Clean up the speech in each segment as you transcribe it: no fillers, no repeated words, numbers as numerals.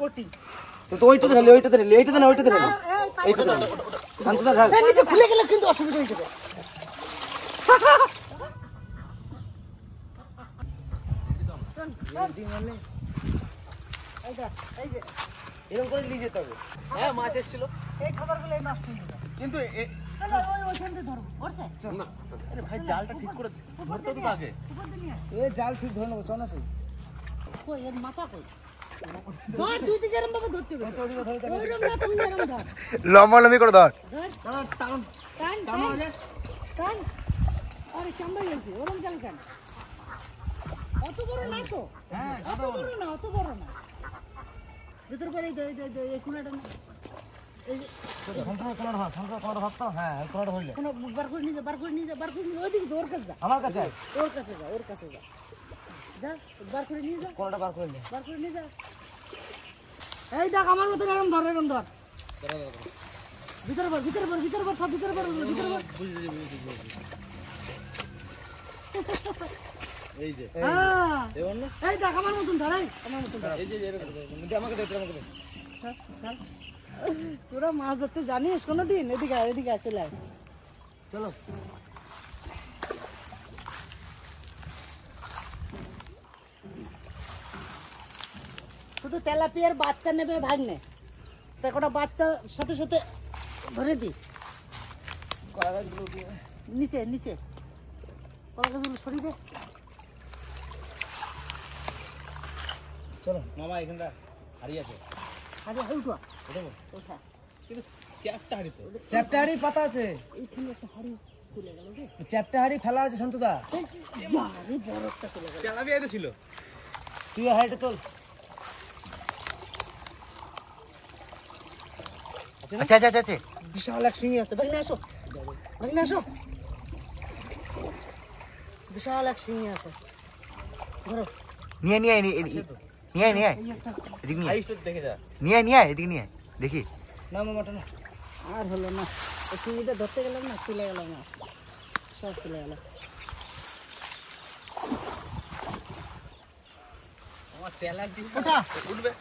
কোটি তো ওইটাতে ঢালি এইটাতে ঢালি শান্তদা ঢাল নিচে খুলে গেলে কিন্তু অসুবিধা হয়ে যাবে এরকম করে নিয়ে যেতে হবে হ্যাঁ মাছ এসেছিল এই খাবারগুলো নষ্ট হয়ে যাবে কিন্তু চলো ওইখান থেকে ধরবো করছে না আরে ভাই জালটা ঠিক করে ধরতে তো আগে এ জাল ঠিক ধরে নেবো চল না তুই কই এর মাথা কই ধর দুই দিকে এরকম ভাবে ধরতে হবে ওইরকম না তুমি এরকম ধর লম্বালম্বি করে ধর ধর টান টান টান টান আরে চাম্বাই গেছে ওরকম জাল কেন অত বড় না তো হ্যাঁ অত বড় না ভিতর করে এই কুনাটা না এই কোনটা ভাত তো হ্যাঁ কোনটা ধরলে কোন বার করে নিয়ে যা ওইদিকে ওর কাছে যা আমার কাছে ওর কাছে যা যা বার করে নিয়ে যা কোনটা বার করে নিয়ে যা এই দেখ আমার মতো এরকম ধর ভিতরে বল সব ভিতরে বল এই যে হ্যাঁ দেবন না এই দেখ আমার মতন ধর এই যে আমাকে দে তোরা মাছ ধরতে জানিস কোনোদিন এদিকে চলে আয় চলো শুধু তেলাপিয়ার বাচ্চা নেবে ভাগ্নে তা কটা বাচ্চা সাথে ধরে দি নিচে কলা গাছগুলো সরিয়ে দে চলো মামা এখানটা হাড়ি আছে আরে উঠা ওঠা কিন্তু চ্যাপ্টা হাড়ি পাতা আছে এইখানে একটা হাড়ি চলে গেল রে চ্যাপ্টা হাড়ি ফেলা আছে শান্তদা যা রে বড়টা চলে গেল তেলাপিয়া তো ছিল তুই হাড়িটা তোল আচ্ছা বিশাল এক শিঙি আছে ভাগনে আসো বিশাল এক শিঙি আছে ধরো নিয়ে এই একটা এদিকে হাইস্ট দেখে যা এদিকে নিয়ে দেখি না মামাটা না আর হলো না ওই শিঙিটা ধরতে গেলাম না চলে গেলাম না সব চলে গেল আমার তেলা দি ওঠা উঠবে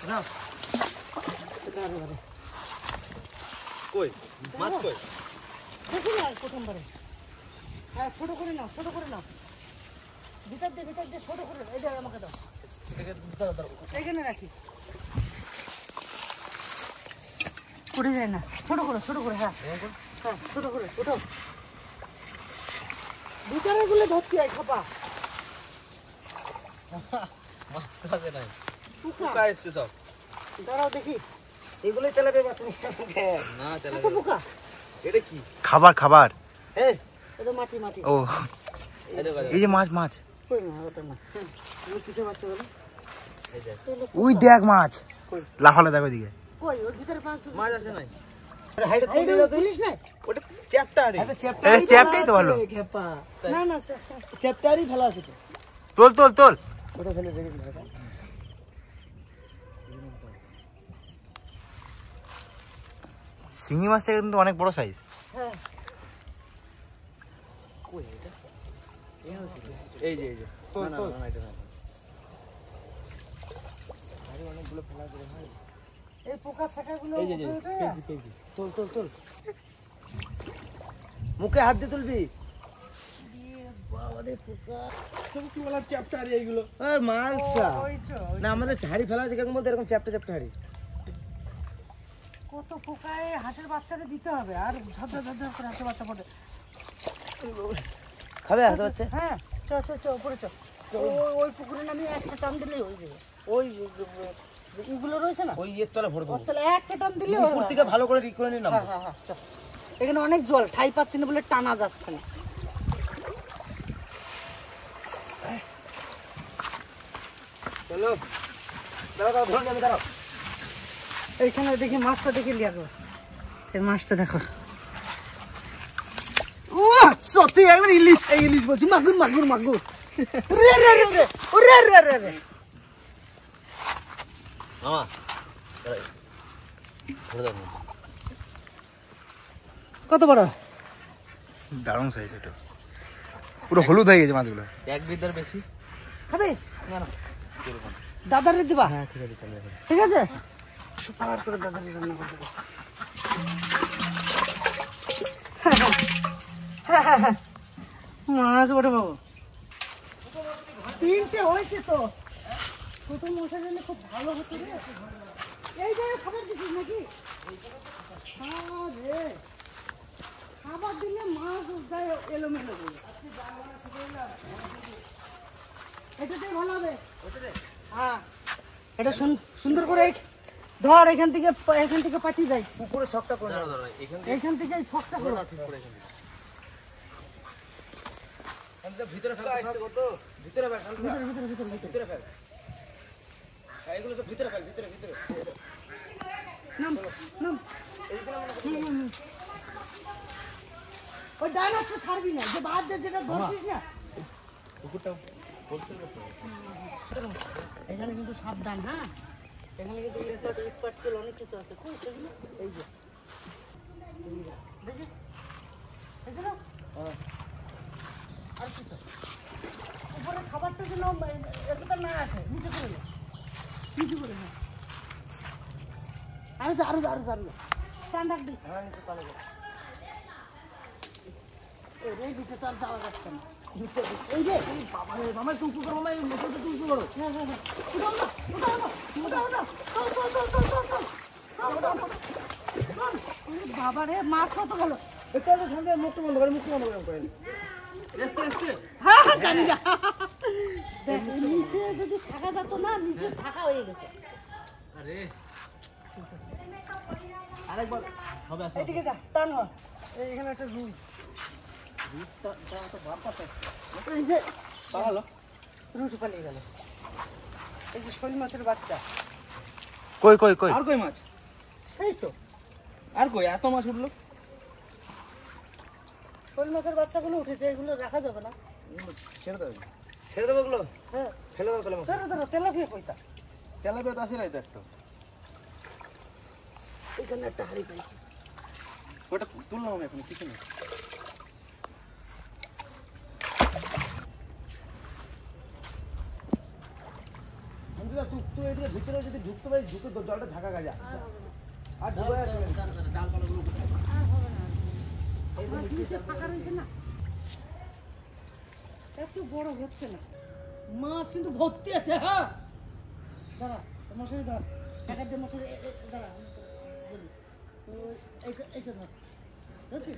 না কই মাছ কই দেখি না প্রথমবারে হ্যাঁ ছোট করে নাও ভিতর দিয়ে ছোট করে এটা আমাকে দাও এখানে রাখি পড়ে যায় না ছোট করে হ্যাঁ ছোট করে ওঠো ভিতরে গুলো ধরতে হয় খাপা মাছ কাছে নাই পোকা পোকা এসছে সব দাঁড়াও দেখি এগুলোই তেলাপিয়া মাছ না এত তেলাপিয়া পোকা এটা কি খাবার এই এটা মাটি ও এই দেখো এই যে মাছ কই না ওটা না তুমি কিসে বাচ্চা বলো এই যে ওই দেখ মাছ লাফালে দেখো দিকে কই ওর ভিতরে মাছ আছে নাই আরে হাইটা তুই এইটা পুলিশ নাই ওটা চ্যাপ্টা হাড়ি এই চ্যাপটাই তো ভালো খেপা না চ্যাপ্টা হাড়ি ফেলা আছে তো তোল ওটা ফেলে রেখে দিন শিঙি মাছটা কিন্তু অনেক বড় সাইজ হ্যাঁ কই এটা এই যে তো না এটা না আরে অনেকগুলো ফেলা করে হয় এই পোকা ফাটাগুলো এই যে কেজি তোল মুখে হাত দিয়ে তুলবি বাবারে পোকা তুমি কি বলার চ্যাপ্টা হাড়ি এইগুলো আর মালসা ওইটা না আমাদের ঝাড়ি ফেলা আছে কেমন বলতে এরকম চ্যাপ্টা হাড়ি কত পোকায় হাঁসের বাচ্চারে দিতে হবে আর ঝরঝর করে হাঁসের বাচ্চা পড়ে খাবে হাতে হচ্ছে হ্যাঁ চ উপরে চ ওই পুকুরে নামি একটা টান দিলেই হয়ে যাবে ওই এগুলো রয়েছে না ওই এর তলা ভরে দেবো তাহলে একটা টান দিলে উপর থেকে ভালো করে রিক করে নিয়ে নামবো হ্যাঁ চ এখানে অনেক জল ঠাই পাচ্ছি না বলে টানা যাচ্ছে না চলো দাঁড়াও ধরে যাবে দাঁড়াও এইখানে দেখি মাছটা দেখে লিয়া গো এই মাছটা দেখো ও সত্যি একবার ইলিশ বলছি মাগুর রে মামা ধরে দাও কত বড় দারুণ সাইজ এটা পুরো হলুদ হয়ে গেছে মাছগুলো এক বিদার বেশি খাবে না দাদারে দিবা? হ্যাঁ ঠিক আছে তাহলে। ঠিক আছে, পার করে দাদারে রান্না করে দেবো। মাছ ওঠে বাবু, 3টে হয়েছে তো। ছোট মশা দিলে খুব ভালো হতো রে। এই জায়গায় খাবার দিচ্ছিস নাকি? রে খাবার দিলে মাছ যায় এলোমেলো করে। এটাতেই ভালো হবে। হ্যাঁ, এটা সুন্দর করে ধর, এখান থেকে পাতি যায় পুকুরে ছকটা করে দাও। এখান থেকে ছকটা করে ঠিক করে এখানে। আমাদের ভিতরে ফেল কত? ভিতরে ফেল শান্ত। ভিতরে ফেল। এইগুলো সব ভিতরে ফেল, ভিতরে। নাম নাম ওই ডান হাতটা ছাড়বি না, যে বাদ দে যেটা ধরছিস না। পুকুরটা বলতে হবে। এখানে কিন্তু সাবধান, হ্যাঁ, এখানে কিন্তু ইটপাট তেল অনেক কিছু আছে। কই সেগুলো? এই যে দেখি, এই যে না? আর কিছু উপরে খাবারটা যেন এতটা না আসে, নিচে করে নে। নিচে করে না, আরো স্ট্যান্ড রাখ দি। হ্যাঁ নিচে পালে গো। এই দিকে তো আর যাওয়া যাচ্ছে না। এই যে বাবা রে, মামা টুকু করো, মামা মোটরটা টুকু করো। বাবা রে, মাছ কত গেল? চল তো সামনে মুখটা বন্ধ করে করেন। এসছে। হ্যাঁ, জানি না। দেখ, নিচে যদি থাকা যেত না, নিচে থাকা হয়ে গেছে। আরে আরেকবার হবে। আসো। এইদিকে যা, টান হ। এখানে একটা রুই। দুধটা তো ভাবটা এই যে পালালো। রুটি পালিয়ে গেল। এই যে শোল মাছের বাচ্চা। কই আর কই মাছ? সেই তো আর কই এত মাছ উঠলো? শোল মাছের বাচ্চাগুলো উঠেছে, এগুলো রাখা যাবে না। ছেড়ে দেবো এগুলো? হ্যাঁ, ফেলে দেবো তাহলে মাছ। ধরো তেলাপিয়া কইতা। তেলাপিয়া তো আসে নাই তো একটা। এখানে একটা হাড়ি পাইছি। ওটা তুললাম আমি এখন, কিছু নেই। তুই এদিকে ভিতরে যদি ঢুকতে পারিস, ঢুকে জলটা ঝাঁকা গাজা। আর ঢুকে ডালপালাগুলো আর হবে না। মাছ নিচে ফাঁকা রয়েছে না, এত বড় হচ্ছে না। মাছ কিন্তু ভর্তি আছে। হ্যাঁ, দাঁড়া, মশারি ধর, একটা মশারি দাঁড়া, বলি এইটা ধর, ধরছিস?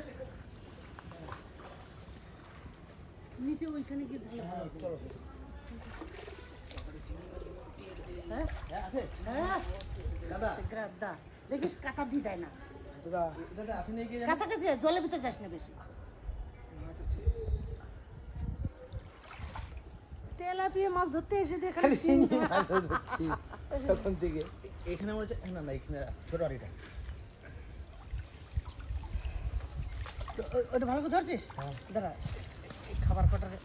নিচে ওইখানে গিয়ে ঢালে ভালো। চলো। হ্যাঁ আছে হ্যাঁ, দাদা, গ্রাদা দেখিস, কাটা দিয়ে দেয় না। দাদা দাদা আছে নাকি কি জানি? কাছাকাছি জলের ভিতরে যাস না বেশি। তেলাপিয়া মাছ ধরতে এসে দিয়ে খালি শিঙি মাছ ধরছি তখন থেকে। এখানে মনে হচ্ছে না, এখানে ছোট আড়িটা। ওটা ভালো করে ধরছিস? দাঁড়া, এই খাবার কটারে।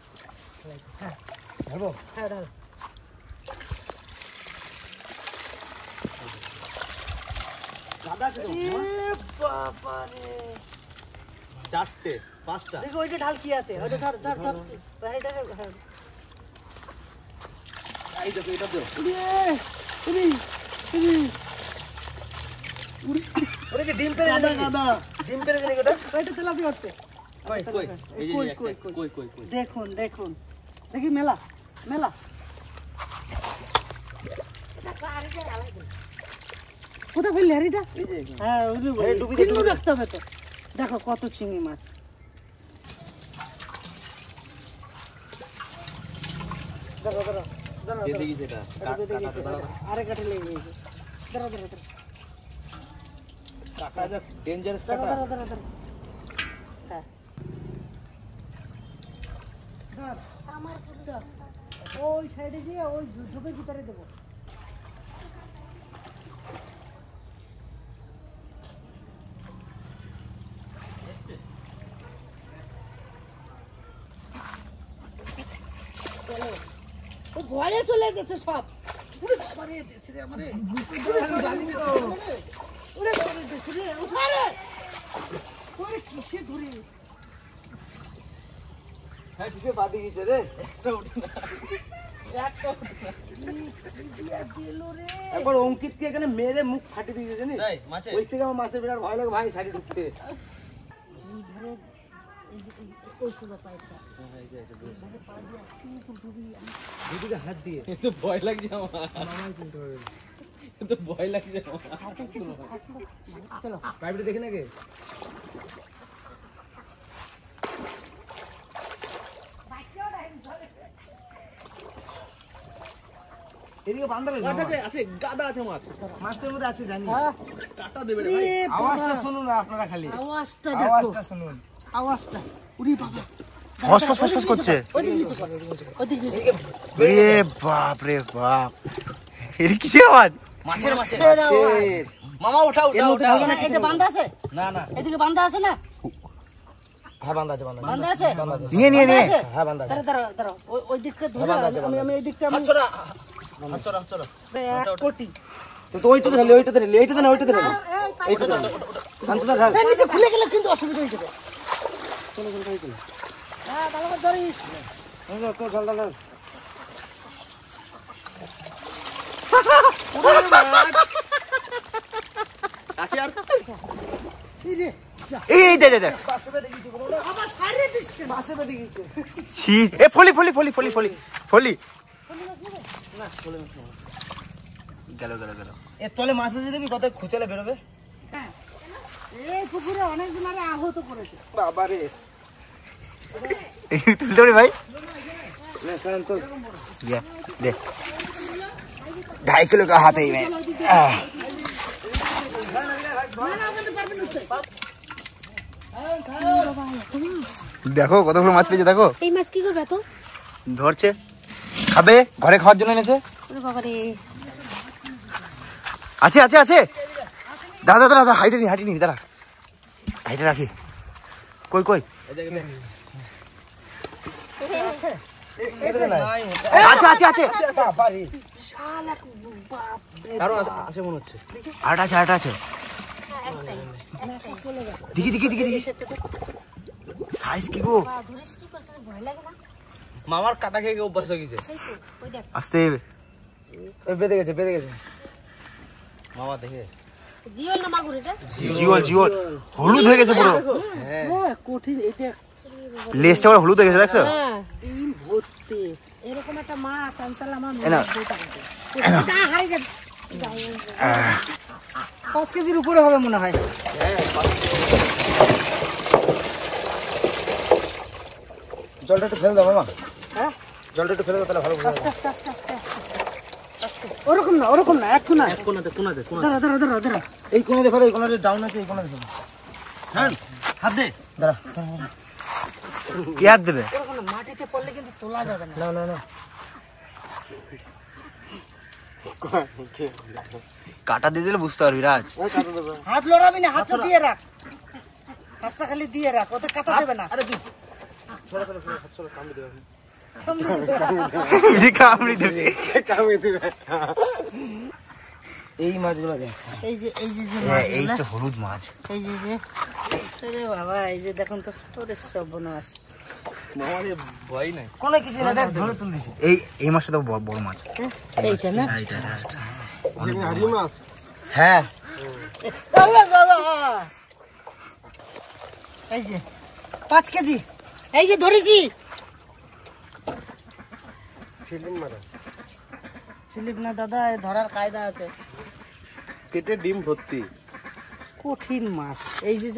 হ্যাঁ ধরবো? হ্যাঁ, ঢাল। দাদা আছে তো? বাবা রে, 4টে 5টা। দেখো ওইটা ঢাল কি আছে, ওইটা ধর ধর ধর। এটা হ্যাঁ, এই দেখো, এটা দাও। ওরে কি ডিম পেড়ে দাদা? ডিম পেড়ে দিলি ওটা? ওইটা তেলাপিয়া হচ্ছে। কই এই যে কই, একটা কই। কই দেখুন দেখি, মেলা কোথায় ফেললি হাড়িটা? এই যে হ্যাঁ, চিংড়ি রাখতে হবে তো। দেখো কত চিংড়ি মাছ। দাঁড়া বেঁধে গেছে এটা। আরে কাঠে লেগে গেছে। দাঁড়া কাটা যা ডেঞ্জারাস কাটা। দাঁড়া। হ্যাঁ, ধর, আমার ধর। ওই সাইডে গিয়ে ওই ঝোপের ভিতরে দেবো। চলো, ও ভয়ে চলে গেছে সব। উড়ে বাবারে, দেশে রে আমারে। উড়ে বাবারে, দেশে রে, উঠা রে। ওরে কিসে ধরে? হ্যাঁ কিসে বাদি গেছে রে? এটা উঠে না। একবার অঙ্কিতকে এখানে মেরে মুখ ফাটিয়ে দিয়েছে জানিস ওই থেকে আমার মাছের বিরাট ভয় লাগে ভাই সাইডে ঢুকতে। হাত দিয়ে ভয় লাগছে আমার, ভয় লাগছে চলো পাইপটা দেখে নাকি এদিকে বান্দর আছে গাদা আছে মাছ মাছের মধ্যে আছে জানি কাটা দেবে রে ভাই। আওয়াজটা শুনুন আপনারা, খালি আওয়াজটা শুনুন, আওয়াজটা উড়ি বাবা ফস ফস ফস ফস করছে। এ বাপ রে বাপ, এর কিসের আওয়াজ? মাছের মামা উঠা উঠা উঠা। এটা বান্দা আছে না না এদিকে বান্দা আছে না? হ্যাঁ বান্দা আছে বান্দা আছে নিয়ে নিয়ে নিয়ে হ্যাঁ বান্দা আছে। দাঁড়া দাঁড়া ওই দিকটা ধরে আমি এই দিকটা হাত ছড়া হাত ছড়া এক কোটি তো ওইটাতে ঢালি ওইটাতে ঢালি এইটাতে না ওইটাতে ঢালি এইটাতে শান্তদা ঢাল। এই নিচে খুলে গেলে কিন্তু অসুবিধা হয়ে যাবে। হ্যাঁ ভালো করে ধরিস। তো ঢাল ঢাল ঢাল। আছে আর এই দে দে দে পাশে বেঁধে গেছে বলো আবার ছাড়িয়ে দিস কেন? পাশে বেঁধে গেছে ছি, এ ফলি ফলি ফলি ফলি ফলি ফলি না বলে গেল গেল গেল। এর তলে মাছ আছে দেখবি কত খুচালে বেরোবে। হ্যাঁ এই পুকুরে অনেকজন আরে আহত করেছে। বাবা রে এই তুলতে পারি ভাই? না শান্ত ये दे 2.5 किलो का हाथ है ये। না না ওখানে পারবে না উঠতে। দেখো কতগুলো মাছ পেয়েছে দেখো। এই মাছ কি করবে তো? ধরছে, খাবে, ঘরে খাওয়ার জন্য এনেছে। ওরে বাবা রে, আছে আছে আছে, দাদা দাদা দাদা হাইটে নি দাদা হাইটে রাখি। কই কই আছে আছে আছে, বাবা রে আরো আছে মনে হচ্ছে। আটা আছে দেখি দেখি দেখি দেখি সাইজ কি গো। ধরিস কি করতে তো ভয় লাগে না? মামার কাটা খেয়ে অভ্যাস হয়ে গেছে। সেই তো, ওই দেখ। আস্তে বেঁধে গেছে মামা দেখে জিওল না মাগুর এটা? জিওল জিওল হলুদ হয়ে গেছে পুরো, হ্যাঁ কঠিন এটা লেজটা পুরো হলুদ হয়ে গেছে দেখছো। হ্যাঁ, ডিম ভর্তি। এরকম একটা মাছ আনসাল আমার এ না। এটা হাই গেছে। 5 কেজির উপরে হবে মনে হয়। জলটা একটু ফেলে দাও মামা, হ্যাঁ জলটা একটু ফেলে দাও তাহলে ভালো হবে। আস্তে আস্তে আস্তে আস্তে আস্তে ওরকম না এক কোনা। কোনাতে দাঁড়া এই কোনাতে ফেলে, এই কোনাতে ডাউন আছে, এই কোনাতে ফেলে। হ্যাঁ হাত দে দাঁড়া। কি হাত দেবে? ওরকম না, মাটিতে পড়লে কিন্তু তোলা যাবে না। না কাটা দিয়ে দিলে বুঝতে পারবি রাজ। হাত লড়াবি না, হাতটা দিয়ে রাখ, হাতটা খালি দিয়ে রাখ, ওতে কাটা দেবে না। আরে তুই ছড়া ফেলে হাত ছড়া কামড়ে দেবে। কামড়ি দেবে। এই মাছগুলো দেখ, এই যে এই মাছগুলা, তো হলুদ মাছ। এই যে আরে বাবা, এই যে দেখুন তো তোরে সর্বনাশ। মামাদের ভয় নাই, কোনো কিছু না, দেখ ধরে তুল দিছি। এই মাছটা তো বড় মাছ। এইটা না হাড়ি মাছ। হ্যাঁ এই যে 5 কেজি, এই যে ধরেছি। স্লিপ না দাদা, এই ধরার কায়দা আছে। পেটে ডিম ভর্তি। কঠিন মাছ। এই যে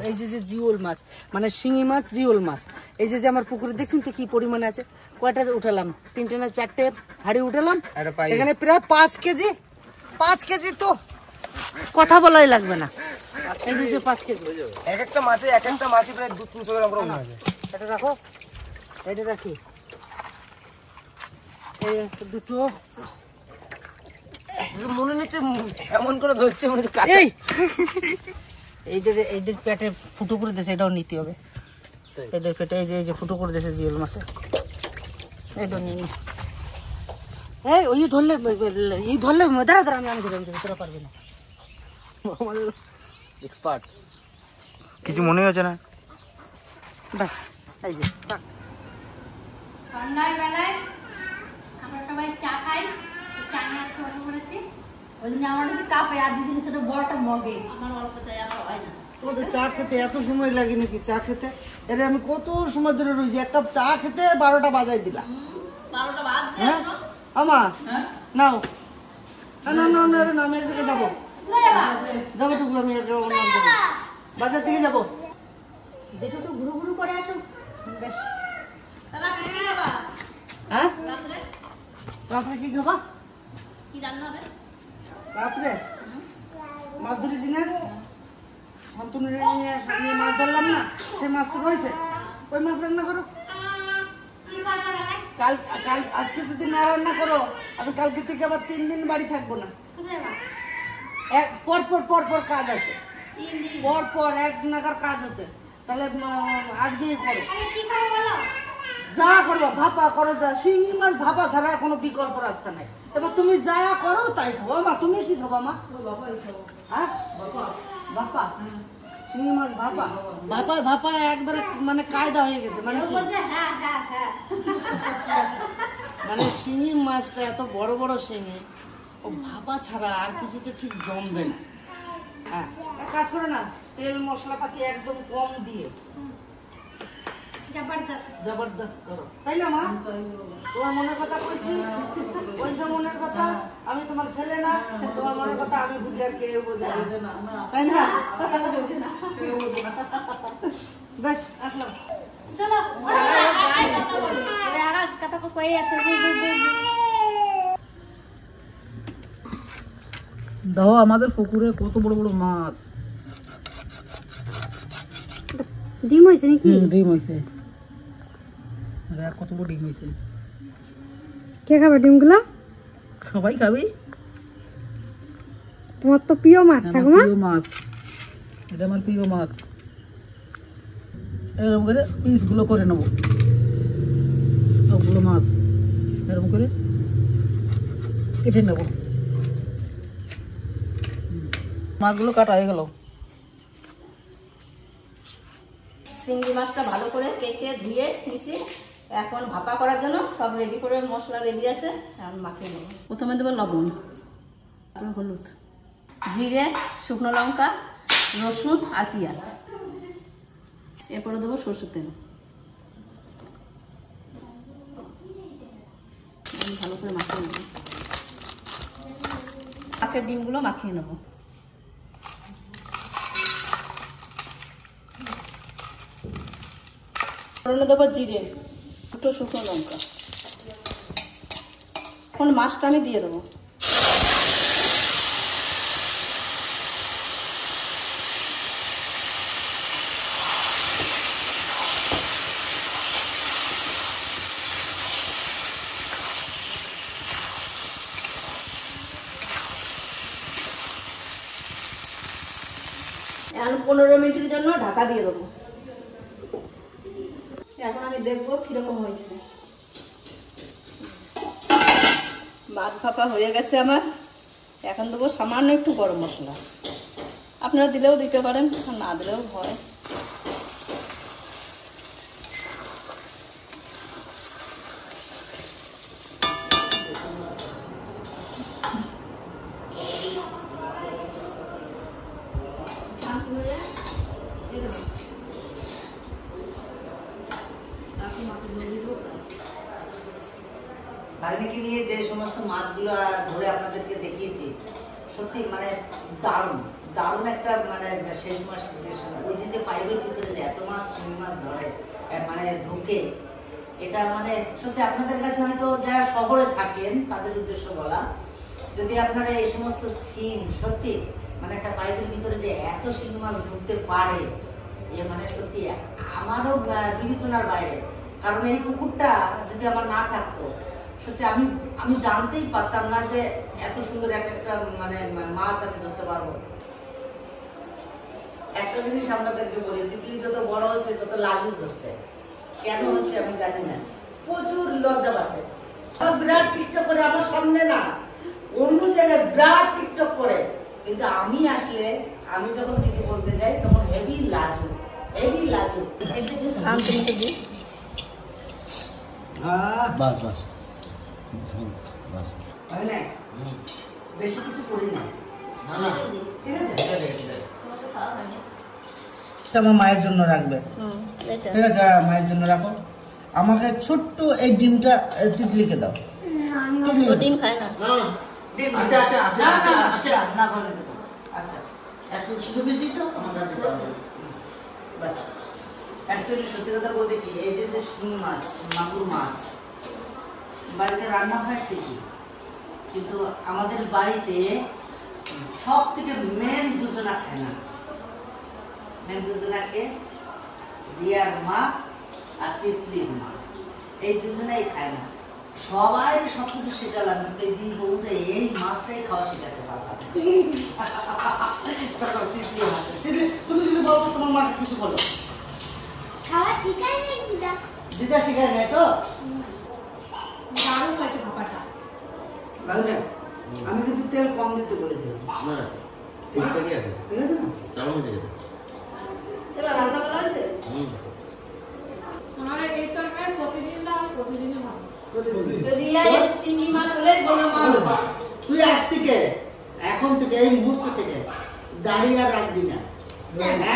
এই যে জিওল মাছ, মানে শিঙি মাছ, জিওল মাছ। এই যে আমার পুকুরে দেখছেন তো কি পরিমাণে আছে। কয়টা উঠালাম? 3টে না 4টে হাড়ি উঠালাম। এখানে প্রায় 5 কেজি তো কথা বলাই লাগবে না। এই যে 5 কেজি। এক একটা মাছে প্রায় 200-300 গ্রাম করে আছে। এটা রাখো, এটা রাখি। এই দুটো মনে হচ্ছে এমন করে ধরছে মনে হচ্ছে এই এইদের পেটে ফুটো করে দিয়েছে, এটাও নিতে হবে। এদের পেটে এই যে ফুটো করে দিয়েছে জিওল মাছে, এটাও নিয়ে নি। ওই ধরলে দাঁড়া আমি ধরে তোরা পারবি না। আমাদের এক্সপার্ট কিছু মনে হচ্ছে না। বাস এই যে সন্ধ্যার বেলায় আমরা সবাই চা খাই, চা নিয়ে আসতে বসে পড়েছি। ওই জন্য আমার কাছে কাপে আর দিদি ছোট বড়টা মগে, আমার অল্প চাই আর হয় না। তোদের চা খেতে এত সময় লাগে নাকি? চা খেতে এর আমি কত সময় ধরে রয়েছি, এক কাপ চা খেতে 12টা বাজাই দিলা। 12টা বাজছে। হ্যাঁ আমা নাও, না না না না আমি এদিকে যাবো, যাবো টুকু, আমি বাজার থেকে যাবো। যেটু একটু ঘুরু ঘুরু করে আসো। বেশ, দাদা কি খাবা? হ্যাঁ রাত্রে রাত্রে কি খাবা? কি রান্না হবে? রাত্রে মাছ ধরেছি না, শান্তনু নিয়ে মাছ ধরলাম না, সেই মাছ তো রয়েছে, ওই মাছ রান্না করো। কি করবে দাদা? কাল কাল আজকে যদি না রান্না করো, আমি কালকে থেকে আবার 3 দিন বাড়ি থাকবো না। কোথায় যাবা? পর পর পর পর কাজ আছে, 3 দিন। পর পর 1 নাগার কাজ আছে, তাহলে আজকেই করো। আরে কি খাবে বলো? যা করবো ভাপা করো, যা শিঙি মাছ ভাপা ছাড়া কোনো বিকল্প রাস্তা নাই। এবার তুমি যা করো তাই খাবো। মা তুমি কি খাবো? মা হ্যাঁ ভাপা, শিঙি মাছ ভাপা, ভাপা ভাপা একবারে মানে কায়দা হয়ে গেছে। মানে কি? বলছে হ্যাঁ হ্যাঁ হ্যাঁ। মানে শিঙি মাছটা এত বড় বড় শিঙি, ও ভাপা ছাড়া আর কিছুতে ঠিক জমবে না। হ্যাঁ এক কাজ করো না, তেল মশলাপাতি একদম কম দিয়ে জবরদস্ত করো, তাই না মা? তোমার মনের কথা কইছি, কইছো মনের কথা। আমি তোমার ছেলে না, তোমার মনের কথা আমি বুঝি আর কেউ বোঝে না, তাই না? বেশ আসলাম। চলো কথা কই আছে। দেখো আমাদের পুকুরে কত বড় বড় মাছ। ডিম হয়েছে নাকি? ডিম হয়েছে, কত বড় ডিম হয়েছে। কে খাবে ডিমগুলো? সবাই খাবি। তোমার তো প্রিয় মাছ ঠাকুমা। প্রিয় মাছ, এটা আমার প্রিয় মাছ। এরকম করে পিসগুলো করে নেবো, সবগুলো মাছ এরকম করে কেটে নেবো। মাছগুলো কাটা হয়ে গেল। চিংড়ি মাছটা ভালো করে কেটে ধুয়ে নিয়েছি, এখন ভাপা করার জন্য সব রেডি করে মশলা রেডি আছে, এখন মাখিয়ে নেব। প্রথমে দেবো লবণ, হলুদ, জিরে, শুকনো লঙ্কা, রসুন আর পেঁয়াজ। এরপরে দেবো সরষের তেল। ভালো করে মাখিয়ে নেব। মাছের ডিমগুলো মাখিয়ে নেব। ফোড়নে দেবো জিরে, দুটো শুকনো লঙ্কা। এখন মাছটা আমি দিয়ে দেবো। এখন 15 মিনিটের জন্য ঢাকা দিয়ে দেবো। এখন আমি দেখবো কিরকম হয়েছে। মাছ ভাপা হয়ে গেছে আমার। এখন দেবো সামান্য একটু গরম মশলা, আপনারা দিলেও দিতে পারেন, না দিলেও হয়। বাল্মীকি নিয়ে যে সমস্ত মাছগুলো ধরে আপনাদেরকে দেখিয়েছি, সত্যি মানে দারুণ দারুণ একটা মানে শেষ মাস সিচুয়েশন। ওই যে পাইপের ভিতরে যে এত মাছ শিঙি মাছ ধরে মানে ঢুকে, এটা মানে সত্যি আপনাদের কাছে হয়তো যারা শহরে থাকেন তাদের উদ্দেশ্য বলা, যদি আপনারা এই সমস্ত সিন সত্যি মানে একটা পাইপের ভিতরে যে এত শিঙি মাছ ঢুকতে পারে, এ মানে সত্যি আমারও বিবেচনার বাইরে। কারণ এই পুকুরটা যদি আমার না থাকতো, সত্যি আমি জানতেই পারতাম না যে এত সুন্দর একটা মানে মাছ আমি ধরতে পারবো। একটা জিনিস আপনাদেরকে বলি, তিতলি যত বড় হচ্ছে তত লাজুক হচ্ছে। কেন হচ্ছে আমি জানি না, প্রচুর লজ্জা পাচ্ছে। বিরাট টিকটক করে আমার সামনে না, অন্য জায়গায় বিরাট টিকটক করে, কিন্তু আমি আসলে আমি যখন কিছু বলতে যাই তখন হেভি লাজুক, হেভি লাজুক। বাস বাস বেশি কিছু করি না, ঠিক আছে? আমার মায়ের জন্য রাখবে, ঠিক আছে? মায়ের জন্য রাখো। আমাকে ছোট্ট এই ডিমটা তিতলিকে দাও। ডিম খায় না। আচ্ছা আচ্ছা আচ্ছা আচ্ছা আচ্ছা না ভালো, আচ্ছা একটু শুধু বিষ দিছো আমরা বাস। অ্যাকচুয়ালি সত্যি কথা বলতে কি, এই যে শিং মাছ, মাগুর মাছ বাড়িতে রান্না হয় ঠিকই, কিন্তু আমাদের বাড়িতে সব থেকে মেন দুজনা খায় না। মেন দুজনাকে রিয়ার মা আর তিতলির মা, এই দুজনেই খায় না। সবাই সবকিছু শেখালাম, কিন্তু এই দিন বউটা এই মাছটাই খাওয়া শেখাতে পারলাম। তুমি কিছু বলতো, তোমার মাকে কিছু বলো। খাওয়া শিখাই নাই দিদা। দিদা শেখায় নাই তো? দারুণ হয়তো ভাপাটা। ভালো না? আমি কিন্তু তেল কম দিতে বলেছিলাম। না ঠিক আছে, ঠিক আছে না? চালু হয়ে গেছে। এবার রান্না করা হয়েছে? আমার এই তরকারি প্রতিদিন দাও, প্রতিদিনই ভালো। রিয়া চিংড়ি মাছ হলে বলো মা বাবা। তুই আজ থেকে, এখন থেকে, এই মুহূর্ত থেকে দাড়ি আর রাখবি না,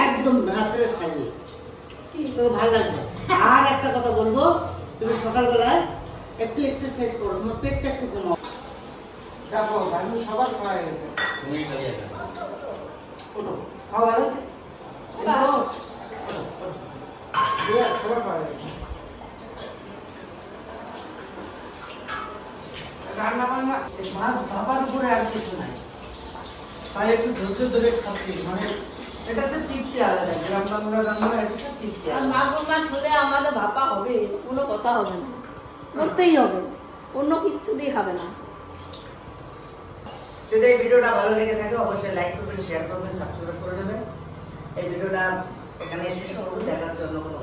একদম ফ্রেশ খাবি, তো ভালো লাগবে। আর একটা কথা বলবো, তুমি সকালবেলায় একটু এক্সারসাইজ করো, তোমার পেটটা একটু কমাও। দেখো আমি সবার খাওয়া হয়ে গেছে। তুমি খালি একটা ওঠো, খাওয়া ভালো আছে? সবার খাওয়া হয়ে গেছে। রান্না বান্না মাছ ভাবার উপরে আর কিছু নাই, তাই একটু ধৈর্য ধরে খাচ্ছি। মানে এটাতে তৃপ্তি আলাদা, গ্রাম বাংলা রান্না এটা তৃপ্তি আর আলাদা। মাগুর মাছ হলে আমাদের ভাপা হবে, কোনো কথা হবে না, করতেই হবে, অন্য কিচ্ছু দিয়ে খাবে না। যদি এই ভিডিওটা ভালো লেগে থাকে অবশ্যই লাইক করবেন, শেয়ার করবেন, সাবস্ক্রাইব করে দেবেন। এই ভিডিওটা এখানে শেষ করবো, দেখা হচ্ছে অন্য কোনো।